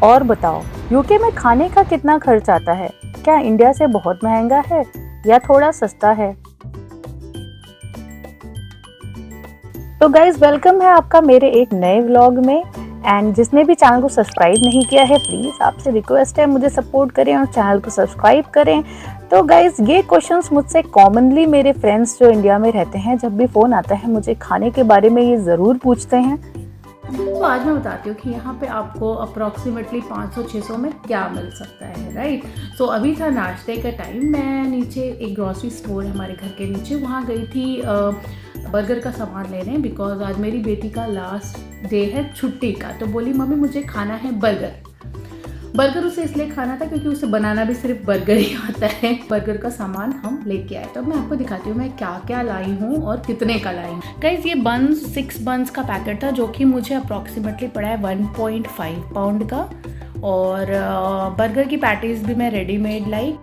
और बताओ, यूके में खाने का कितना खर्च आता है? क्या इंडिया से बहुत महंगा है या थोड़ा सस्ता है? तो गाइज, वेलकम है आपका मेरे एक नए व्लॉग में। एंड जिसने भी चैनल को सब्सक्राइब नहीं किया है, प्लीज़ आपसे रिक्वेस्ट है मुझे सपोर्ट करें और चैनल को सब्सक्राइब करें। तो गाइज, ये क्वेश्चंस मुझसे कॉमनली मेरे फ्रेंड्स जो इंडिया में रहते हैं, जब भी फ़ोन आता है मुझे खाने के बारे में ये ज़रूर पूछते हैं। तो आज मैं बताती हूँ कि यहाँ पे आपको अप्रॉक्सीमेटली 500-600 में क्या मिल सकता है, राइट। सो अभी था नाश्ते का टाइम, मैं नीचे एक ग्रॉसरी स्टोर है हमारे घर के नीचे, वहाँ गई थी बर्गर का सामान लेने, बिकॉज आज मेरी बेटी का लास्ट डे है छुट्टी का। तो बोली मम्मी मुझे खाना है बर्गर। बर्गर उसे इसलिए खाना था क्योंकि उसे बनाना भी सिर्फ बर्गर ही आता है। बर्गर का सामान हम लेके आए। तो मैं आपको दिखाती हूँ मैं क्या क्या लाई हूँ और कितने का लाई हूँ। गाइस, ये बंस 6 बंस का पैकेट था, जो कि मुझे अप्रॉक्सीमेटली पड़ा है 1.5 पाउंड का। और बर्गर की पैटीज भी मैं रेडीमेड लाई।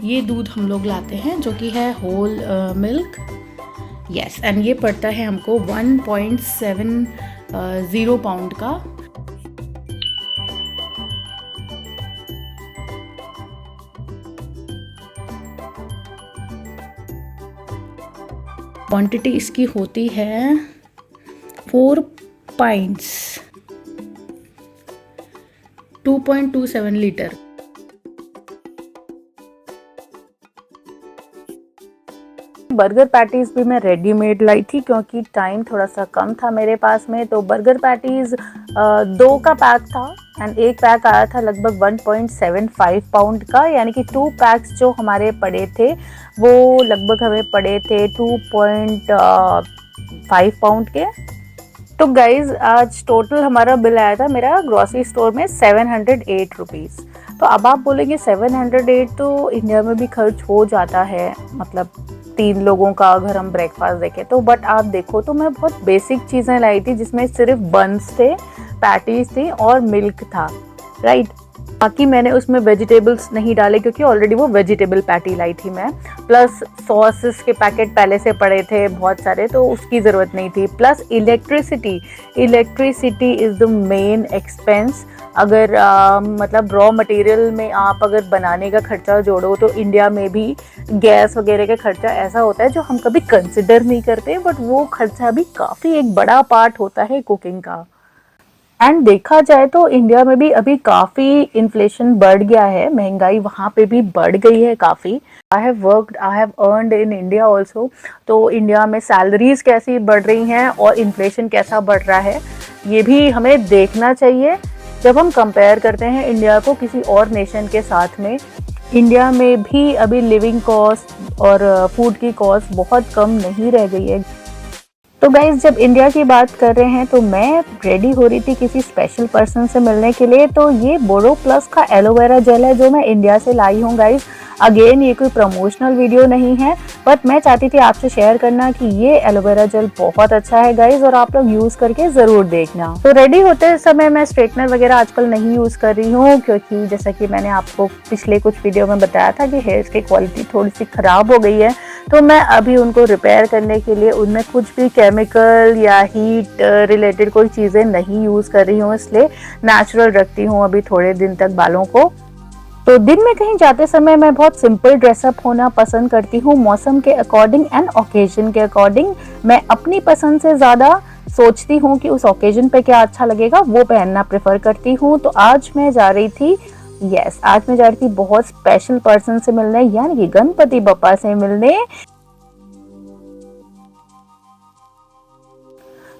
ये दूध हम लोग लाते हैं जो कि है होल मिल्क, यस। एंड ये पड़ता है हमको 1.70 पाउंड का। क्वांटिटी इसकी होती है 4 पाइंट्स, 2.27 लीटर। बर्गर पैटीज़ भी मैं रेडीमेड लाई थी क्योंकि टाइम थोड़ा सा कम था मेरे पास में। तो बर्गर पैटीज़ 2 का पैक था एंड एक पैक आया था लगभग 1.75 पाउंड का, यानी कि 2 पैक्स जो हमारे पड़े थे वो लगभग हमें पड़े थे 2.5 पाउंड के। तो गाइज, आज टोटल हमारा बिल आया था मेरा ग्रॉसरी स्टोर में 708 रुपीज़। तो अब आप बोलेंगे 708 तो इंडिया में भी खर्च हो जाता है, मतलब 3 लोगों का अगर हम ब्रेकफास्ट देखें तो। बट आप देखो तो मैं बहुत बेसिक चीज़ें लाई थी, जिसमें सिर्फ बन्स थे, पैटीज थी और मिल्क था, राइट। बाकी मैंने उसमें वेजिटेबल्स नहीं डाले क्योंकि ऑलरेडी वो वेजिटेबल पैटी लाई थी मैं। प्लस सॉसेस के पैकेट पहले से पड़े थे बहुत सारे, तो उसकी ज़रूरत नहीं थी। Plus electricity is the main expense. अगर मतलब रॉ मटेरियल में आप अगर बनाने का खर्चा जोड़ो तो इंडिया में भी गैस वगैरह का खर्चा ऐसा होता है जो हम कभी कंसिडर नहीं करते, बट वो खर्चा भी काफ़ी एक बड़ा पार्ट होता है कुकिंग का। एंड देखा जाए तो इंडिया में भी अभी काफ़ी इन्फ्लेशन बढ़ गया है, महंगाई वहाँ पे भी बढ़ गई है काफ़ी। I have earned in India also. तो इंडिया में सैलरीज कैसी बढ़ रही हैं और इन्फ्लेशन कैसा बढ़ रहा है, ये भी हमें देखना चाहिए जब हम कंपेयर करते हैं इंडिया को किसी और नेशन के साथ में। इंडिया में भी अभी लिविंग कॉस्ट और फूड की कॉस्ट बहुत कम नहीं रह गई है। तो गाइज, जब इंडिया की बात कर रहे हैं तो मैं रेडी हो रही थी किसी स्पेशल पर्सन से मिलने के लिए। तो ये बोरो प्लस का एलोवेरा जेल है जो मैं इंडिया से लाई हूँ गाइज। अगेन, ये कोई प्रमोशनल वीडियो नहीं है, बट मैं चाहती थी आपसे शेयर करना कि ये एलोवेरा जेल बहुत अच्छा है गाइज, और आप लोग यूज़ करके ज़रूर देखना। तो रेडी होते समय मैं स्ट्रेटनर वगैरह आजकल नहीं यूज़ कर रही हूँ, क्योंकि जैसा कि मैंने आपको पिछले कुछ वीडियो में बताया था कि हेयर्स की क्वालिटी थोड़ी सी ख़राब हो गई है। तो मैं अभी उनको रिपेयर करने के लिए उनमें कुछ भी केमिकल या हीट रिलेटेड कोई चीज़ें नहीं यूज़ कर रही हूँ, इसलिए नेचुरल रखती हूँ अभी थोड़े दिन तक बालों को। तो दिन में कहीं जाते समय मैं बहुत सिंपल ड्रेसअप होना पसंद करती हूँ, मौसम के अकॉर्डिंग एंड ओकेजन के अकॉर्डिंग। मैं अपनी पसंद से ज़्यादा सोचती हूँ कि उस ओकेजन पे क्या अच्छा लगेगा, वो पहनना प्रेफर करती हूँ। तो आज मैं जा रही थी बहुत स्पेशल पर्सन से मिलने, यानी कि गणपति बप्पा से मिलने।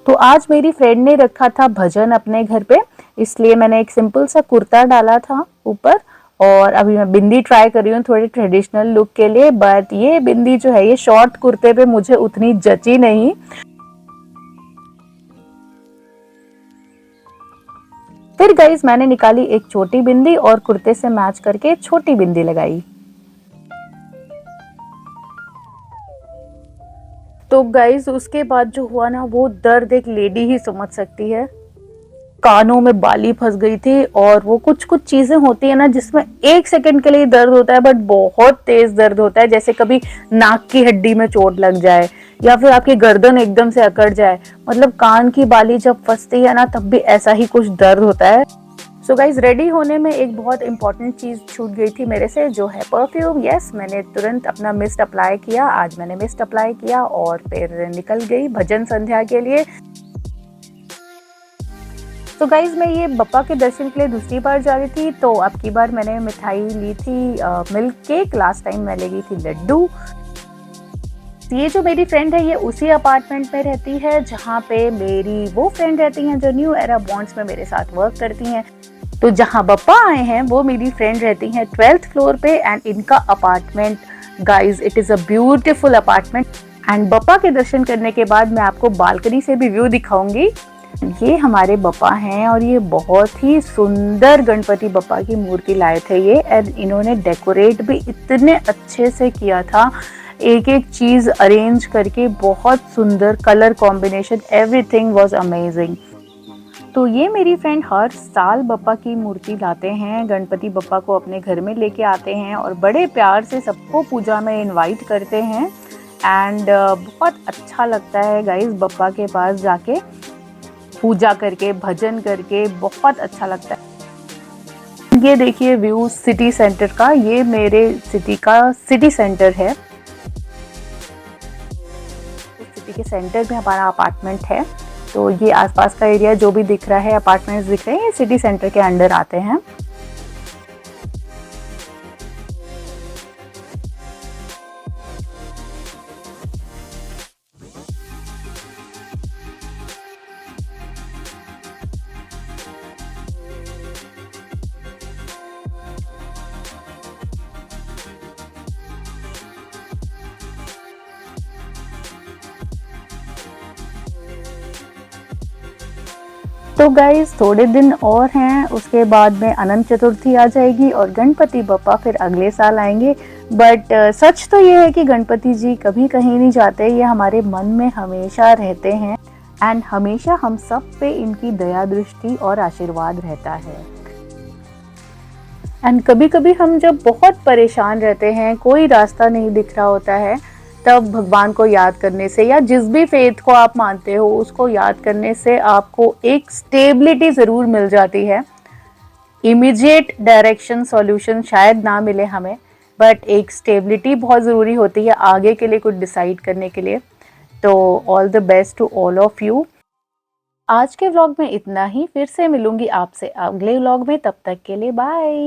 तो आज मेरी फ्रेंड ने रखा था भजन अपने घर पे, इसलिए मैंने एक सिंपल सा कुर्ता डाला था ऊपर। और अभी मैं बिंदी ट्राई कर रही हूँ थोड़ी ट्रेडिशनल लुक के लिए, बट ये बिंदी जो है ये शॉर्ट कुर्ते पे मुझे उतनी जची नहीं। फिर गाइस, मैंने निकाली एक छोटी बिंदी और कुर्ते से मैच करके छोटी बिंदी लगाई। तो गाइस, उसके बाद जो हुआ ना, वो दर्द एक लेडी ही समझ सकती है। कानों में बाली फंस गई थी, और वो कुछ कुछ चीजें होती है ना जिसमें 1 सेकंड के लिए दर्द होता है, बट बहुत तेज दर्द होता है, जैसे कभी नाक की हड्डी में चोट लग जाए या फिर आपकी गर्दन एकदम से अकड़ जाए, मतलब कान की बाली जब फंसती है ना तब भी ऐसा ही कुछ दर्द होता है। सो गाइज, रेडी होने में एक बहुत इंपॉर्टेंट चीज़ छूट गई थी मेरे से, जो है परफ्यूम। यस, मैंने तुरंत अपना मिस्ट अप्लाई किया। आज मैंने मिस्ट अप्लाई किया और फिर निकल गई भजन संध्या के लिए। तो गाइज, मैं ये बप्पा के दर्शन के लिए दूसरी बार जा रही थी। तो अब की बार मैंने मिठाई ली थी मिल्क केक, लास्ट टाइम मैं ले गई थी लड्डू। ये जो मेरी फ्रेंड है ये उसी अपार्टमेंट में रहती है जहाँ पे मेरी वो फ्रेंड रहती हैं जो न्यू एरा बॉन्ड्स में मेरे साथ वर्क करती हैं। तो जहाँ बप्पा आए हैं वो मेरी फ्रेंड रहती हैं 12th फ्लोर पे, एंड इनका apartment guys, it is a beautiful apartment. And Bappa के दर्शन करने के बाद मैं आपको बालकनी से भी व्यू दिखाऊंगी। ये हमारे बप्पा हैं और ये बहुत ही सुंदर गणपति बप्पा की मूर्ति लाए थे ये, एंड इन्होंने डेकोरेट भी इतने अच्छे से किया था, एक एक चीज़ अरेंज करके, बहुत सुंदर colour combination, everything was amazing. तो ये मेरी फ्रेंड हर साल बप्पा की मूर्ति लाते हैं, गणपति बप्पा को अपने घर में लेके आते हैं और बड़े प्यार से सबको पूजा में इनवाइट करते हैं। एंड बहुत अच्छा लगता है गाइस बप्पा के पास जाके पूजा करके, भजन करके, बहुत अच्छा लगता है। ये देखिए व्यू सिटी सेंटर का, ये मेरे सिटी का सिटी सेंटर है। सिटी के सेंटर में हमारा अपार्टमेंट है। तो ये आसपास का एरिया जो भी दिख रहा है, अपार्टमेंट्स दिख रहे हैं, ये सिटी सेंटर के अंडर आते हैं। तो गाइज, थोड़े दिन और हैं, उसके बाद में अनंत चतुर्थी आ जाएगी और गणपति बप्पा फिर अगले साल आएंगे। बट सच तो ये है कि गणपति जी कभी कहीं नहीं जाते, ये हमारे मन में हमेशा रहते हैं एंड हमेशा हम सब पे इनकी दया दृष्टि और आशीर्वाद रहता है। एंड कभी कभी हम जब बहुत परेशान रहते हैं, कोई रास्ता नहीं दिख रहा होता है, तब भगवान को याद करने से या जिस भी फेथ को आप मानते हो उसको याद करने से आपको एक स्टेबिलिटी ज़रूर मिल जाती है। इमीडिएट डायरेक्शन सॉल्यूशन शायद ना मिले हमें, बट एक स्टेबिलिटी बहुत ज़रूरी होती है आगे के लिए कुछ डिसाइड करने के लिए। तो all the best to all of you. आज के व्लॉग में इतना ही, फिर से मिलूंगी आपसे अगले व्लॉग में, तब तक के लिए बाय।